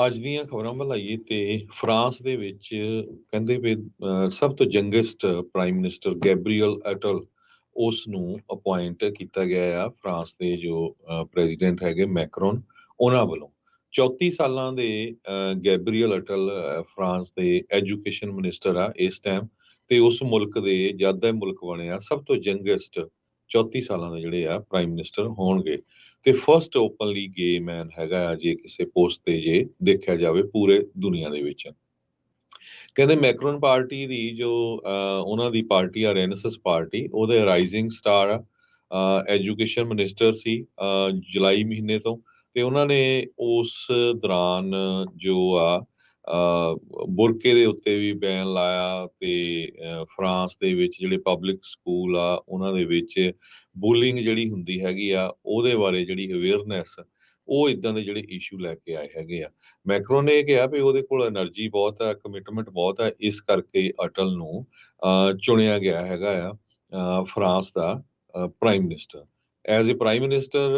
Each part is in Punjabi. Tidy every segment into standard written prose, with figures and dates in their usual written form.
ਅੱਜ ਦੀਆਂ ਖਬਰਾਂ ਵੱਲ ਆਈਏ ਤੇ ਫਰਾਂਸ ਦੇ ਵਿੱਚ ਕਹਿੰਦੇ ਵੀ ਸਭ ਤੋਂ youngest prime minister Gabriel Atal ਉਸ ਨੂੰ ਅਪਾਇੰਟ ਕੀਤਾ ਗਿਆ ਆ ਫਰਾਂਸ ਦੇ ਜੋ ਪ੍ਰੈਜ਼ੀਡੈਂਟ ਹੈਗੇ ਮੈਕਰੋਨ ਉਹਨਾਂ ਵੱਲੋਂ 34 ਸਾਲਾਂ ਦੇ ਗੈਬਰੀਅਲ ਅਟਲ ਫਰਾਂਸ ਦੇ ਐਜੂਕੇਸ਼ਨ ਮਿਨਿਸਟਰ ਆ ਇਸ ਟਾਈਮ ਤੇ ਉਸ ਮੁਲਕ ਦੇ ਜਦ ਦਾ ਮੁਲਕ ਬਣਿਆ ਸਭ ਤੋਂ ਯੰਗੈਸਟ 34 ਸਾਲਾਂ ਦੇ ਜਿਹੜੇ ਆ ਪ੍ਰਾਈਮ ਮਿਨਿਸਟਰ ਹੋਣਗੇ ਤੇ ਫਰਸਟ ਓਪਨਲੀ ਗੇ ਮੈਨ ਹੈਗਾ ਆ ਜੇ ਕਿਸੇ ਪੋਸਟ ਤੇ ਜੇ ਦੇਖਿਆ ਜਾਵੇ ਪੂਰੇ ਦੁਨੀਆ ਦੇ ਵਿੱਚ ਕਹਿੰਦੇ ਮੈਕਰੋਨ ਪਾਰਟੀ ਦੀ ਜੋ ਉਹਨਾਂ ਦੀ ਪਾਰਟੀ ਆ ਰੈਨੇਸੈਂਸ ਪਾਰਟੀ ਉਹਦੇ ਰਾਈਜ਼ਿੰਗ ਸਟਾਰ ਐਜੂਕੇਸ਼ਨ ਮਿਨਿਸਟਰ ਸੀ ਜੁਲਾਈ ਮਹੀਨੇ ਤੋਂ ਤੇ ਉਹਨਾਂ ਨੇ ਉਸ ਦੌਰਾਨ ਜੋ ਆ ਬੁਰਕੇ ਦੇ ਉੱਤੇ ਵੀ ਬੈਨ ਲਾਇਆ ਤੇ ਫਰਾਂਸ ਦੇ ਵਿੱਚ ਜਿਹੜੇ ਪਬਲਿਕ ਸਕੂਲ ਆ ਉਹਨਾਂ ਦੇ ਵਿੱਚ ਬੁਲਿੰਗ ਜਿਹੜੀ ਹੁੰਦੀ ਹੈਗੀ ਆ ਉਹਦੇ ਬਾਰੇ ਜਿਹੜੀ ਅਵੇਅਰਨੈਸ ਉਹ ਇਦਾਂ ਦੇ ਜਿਹੜੇ ਇਸ਼ੂ ਲੈ ਕੇ ਆਏ ਹੈਗੇ ਆ ਮੈਕਰੋ ਨੇ ਇਹ ਕਿਹਾ ਵੀ ਉਹਦੇ ਕੋਲ એનર્ਜੀ ਬਹੁਤ ਹੈ ਕਮਿਟਮੈਂਟ ਬਹੁਤ ਹੈ ਇਸ ਕਰਕੇ ਅਟਲ ਨੂੰ ਚੁਣਿਆ ਗਿਆ ਹੈਗਾ ਆ ਫਰਾਂਸ ਦਾ prime minister as a prime minister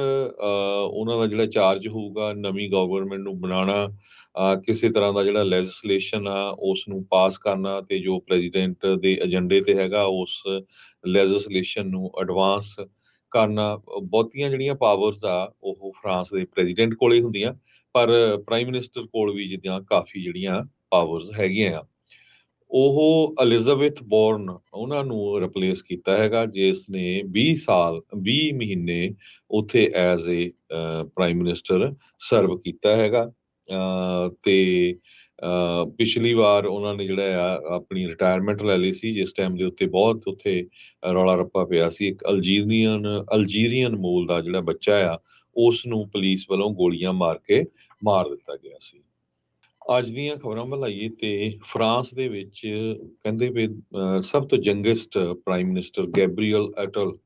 ਉਹਨਾਂ ਦਾ ਜਿਹੜਾ ਚਾਰਜ ਹੋਊਗਾ ਨਵੀਂ ਗਵਰਨਮੈਂਟ ਨੂੰ ਬਣਾਉਣਾ ਕਿਸੇ ਤਰ੍ਹਾਂ ਦਾ ਜਿਹੜਾ ਲੈਜਿਸਲੇਸ਼ਨ ਆ ਉਸ ਨੂੰ ਪਾਸ ਕਰਨਾ ਤੇ ਜੋ ਪ੍ਰੈਜ਼ੀਡੈਂਟ ਦੇ ਏਜੰਡੇ ਤੇ ਹੈਗਾ ਉਸ ਲੈਜਿਸਲੇਸ਼ਨ ਨੂੰ ਐਡਵਾਂਸ ਕਰਨਾ ਬਹੁਤੀਆਂ ਜਿਹੜੀਆਂ ਪਾਵਰਸ ਆ ਉਹ ਫਰਾਂਸ ਦੇ ਪ੍ਰੈਜ਼ੀਡੈਂਟ ਕੋਲੇ ਹੁੰਦੀਆਂ ਪਰ ਪ੍ਰਾਈਮ ਮਿਨਿਸਟਰ ਕੋਲ ਵੀ ਜਿੱਦਾਂ ਕਾਫੀ ਜਿਹੜੀਆਂ ਪਾਵਰਸ ਹੈਗੀਆਂ ਆ ਉਹ ਐਲਿਜ਼ਾਬੈਥ ਬੋਰਨ ਉਹਨਾਂ ਨੂੰ ਰਿਪਲੇਸ ਕੀਤਾ ਹੈਗਾ ਜਿਸ ਨੇ 20 ਸਾਲ 20 ਮਹੀਨੇ ਉੱਥੇ ਐਜ਼ ਏ ਪ੍ਰਾਈਮ ਮਿਨਿਸਟਰ ਸਰਵ ਕੀਤਾ ਹੈਗਾ ਤੇ ਪਿਛਲੀ ਵਾਰ ਉਹਨਾਂ ਨੇ ਜਿਹੜਾ ਆ ਆਪਣੀ ਰਿਟਾਇਰਮੈਂਟ ਲੈ ਲਈ ਸੀ ਜਿਸ ਟਾਈਮ ਦੇ ਉੱਤੇ ਬਹੁਤ ਉੱਥੇ ਰੌਲਾ ਰੱਪਾ ਪਿਆ ਸੀ ਇੱਕ ਅਲਜੀਰੀਅਨ ਮੂਲ ਦਾ ਜਿਹੜਾ ਬੱਚਾ ਆ ਉਸ ਨੂੰ ਪੁਲਿਸ ਵੱਲੋਂ ਗੋਲੀਆਂ ਮਾਰ ਕੇ ਮਾਰ ਦਿੱਤਾ ਗਿਆ ਸੀ ਅੱਜ ਦੀਆਂ ਖਬਰਾਂ ਵੱਲ ਆਈਏ ਤੇ ਫਰਾਂਸ ਦੇ ਵਿੱਚ ਕਹਿੰਦੇ ਵੀ ਸਭ ਤੋਂ youngest prime minister Gabriel Atal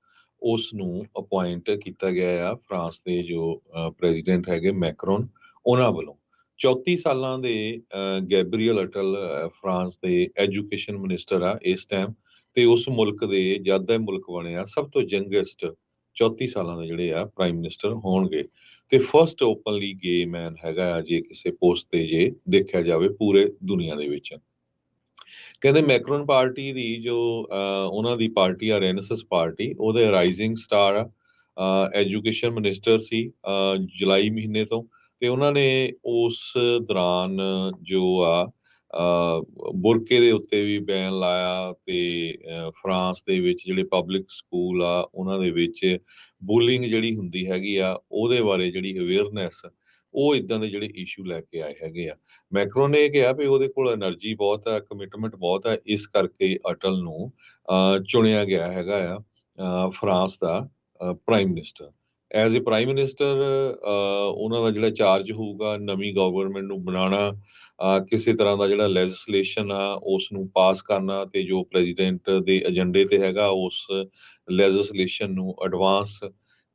ਉਸ ਨੂੰ ਅਪਾਇੰਟ ਕੀਤਾ ਗਿਆ ਆ ਫਰਾਂਸ ਦੇ ਜੋ ਪ੍ਰੈਜ਼ੀਡੈਂਟ ਹੈਗੇ ਮੈਕਰੋਨ ਉਹਨਾਂ ਵੱਲੋਂ 34 ਸਾਲਾਂ ਦੇ ਗੈਬਰੀਅਲ ਅਟਲ ਫਰਾਂਸ ਦੇ ਐਜੂਕੇਸ਼ਨ ਮਿਨਿਸਟਰ ਆ ਇਸ ਟਾਈਮ ਤੇ ਉਸ ਮੁਲਕ ਦੇ ਜਦ ਦਾ ਮੁਲਕ ਬਣਿਆ ਸਭ ਤੋਂ ਯੰਗੈਸਟ 34 ਸਾਲਾਂ ਦੇ ਜਿਹੜੇ ਆ ਪ੍ਰਾਈਮ ਮਿਨਿਸਟਰ ਹੋਣਗੇ ਤੇ ਫਰਸਟ ਓਪਨਲੀ ਗੇ ਮੈਨ ਹੈਗਾ ਆ ਜੇ ਕਿਸੇ ਪੋਸਟ ਤੇ ਜੇ ਦੇਖਿਆ ਜਾਵੇ ਪੂਰੇ ਦੁਨੀਆ ਦੇ ਵਿੱਚ ਕਹਿੰਦੇ ਮੈਕਰੋਨ ਪਾਰਟੀ ਦੀ ਜੋ ਉਹਨਾਂ ਦੀ ਪਾਰਟੀ ਆ ਰੈਨੇਸੈਂਸ ਪਾਰਟੀ ਉਹਦੇ ਰਾਈਜ਼ਿੰਗ ਸਟਾਰ ਐਜੂਕੇਸ਼ਨ ਮਿਨਿਸਟਰ ਸੀ ਜੁਲਾਈ ਮਹੀਨੇ ਤੋਂ ਤੇ ਉਹਨਾਂ ਨੇ ਉਸ ਦੌਰਾਨ ਜੋ ਆ ਬੁਰਕੇ ਦੇ ਉੱਤੇ ਵੀ ਬੈਨ ਲਾਇਆ ਤੇ ਫਰਾਂਸ ਦੇ ਵਿੱਚ ਜਿਹੜੇ ਪਬਲਿਕ ਸਕੂਲ ਆ ਉਹਨਾਂ ਦੇ ਵਿੱਚ ਬੁਲਿੰਗ ਜਿਹੜੀ ਹੁੰਦੀ ਹੈਗੀ ਆ ਉਹਦੇ ਬਾਰੇ ਜਿਹੜੀ ਅਵੇਅਰਨੈਸ ਉਹ ਇਦਾਂ ਦੇ ਜਿਹੜੇ ਇਸ਼ੂ ਲੈ ਕੇ ਆਏ ਹੈਗੇ ਆ ਮੈਕਰੋ ਨੇ ਇਹ ਕਿਹਾ ਵੀ ਉਹਦੇ ਕੋਲ એનર્ਜੀ ਬਹੁਤ ਹੈ ਕਮਿਟਮੈਂਟ ਬਹੁਤ ਹੈ ਇਸ ਕਰਕੇ ਅਟਲ ਨੂੰ ਚੁਣਿਆ ਗਿਆ ਹੈਗਾ ਆ ਫਰਾਂਸ ਦਾ prime minister as a prime minister ਉਹਨਾਂ ਦਾ ਜਿਹੜਾ ਚਾਰਜ ਹੋਊਗਾ ਨਵੀਂ ਗਵਰਨਮੈਂਟ ਨੂੰ ਬਣਾਉਣਾ ਕਿਸੇ ਤਰ੍ਹਾਂ ਦਾ ਜਿਹੜਾ ਲੈਜਿਸਲੇਸ਼ਨ ਆ ਉਸ ਨੂੰ ਪਾਸ ਕਰਨਾ ਤੇ ਜੋ ਪ੍ਰੈਜ਼ੀਡੈਂਟ ਦੇ ਏਜੰਡੇ ਤੇ ਹੈਗਾ ਉਸ ਲੈਜਿਸਲੇਸ਼ਨ ਨੂੰ ਐਡਵਾਂਸ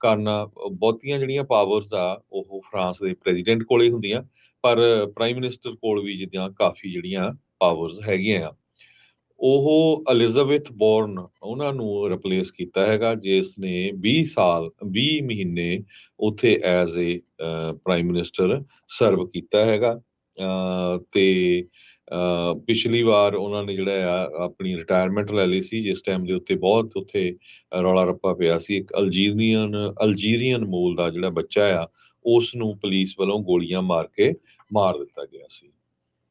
ਕਰਨਾ ਬਹੁਤੀਆਂ ਜਿਹੜੀਆਂ ਪਾਵਰਸ ਆ ਉਹ ਫਰਾਂਸ ਦੇ ਪ੍ਰੈਜ਼ੀਡੈਂਟ ਕੋਲੇ ਹੁੰਦੀਆਂ ਪਰ ਪ੍ਰਾਈਮ ਮਿਨਿਸਟਰ ਕੋਲ ਵੀ ਜਿੱਦਾਂ ਕਾਫੀ ਜਿਹੜੀਆਂ ਪਾਵਰਸ ਹੈਗੀਆਂ ਆ ਉਹ ਐਲਿਜ਼ਾਬੈਥ ਬੋਰਨ ਉਹਨਾਂ ਨੂੰ ਰਿਪਲੇਸ ਕੀਤਾ ਹੈਗਾ ਜਿਸ ਨੇ 20 ਸਾਲ 20 ਮਹੀਨੇ ਉੱਥੇ ਐਜ਼ ਏ ਪ੍ਰਾਈਮ ਮਿਨਿਸਟਰ ਸਰਵ ਕੀਤਾ ਹੈਗਾ ਤੇ ਪਿਛਲੀ ਵਾਰ ਉਹਨਾਂ ਨੇ ਜਿਹੜਾ ਆ ਆਪਣੀ ਰਿਟਾਇਰਮੈਂਟ ਲੈ ਲਈ ਸੀ ਜਿਸ ਟਾਈਮ ਦੇ ਉੱਤੇ ਬਹੁਤ ਉੱਥੇ ਰੌਲਾ ਰੱਪਾ ਪਿਆ ਸੀ ਇੱਕ ਅਲਜੀਰੀਅਨ ਮੂਲ ਦਾ ਜਿਹੜਾ ਬੱਚਾ ਆ ਉਸ ਨੂੰ ਪੁਲਿਸ ਵੱਲੋਂ ਗੋਲੀਆਂ ਮਾਰ ਕੇ ਮਾਰ ਦਿੱਤਾ ਗਿਆ ਸੀ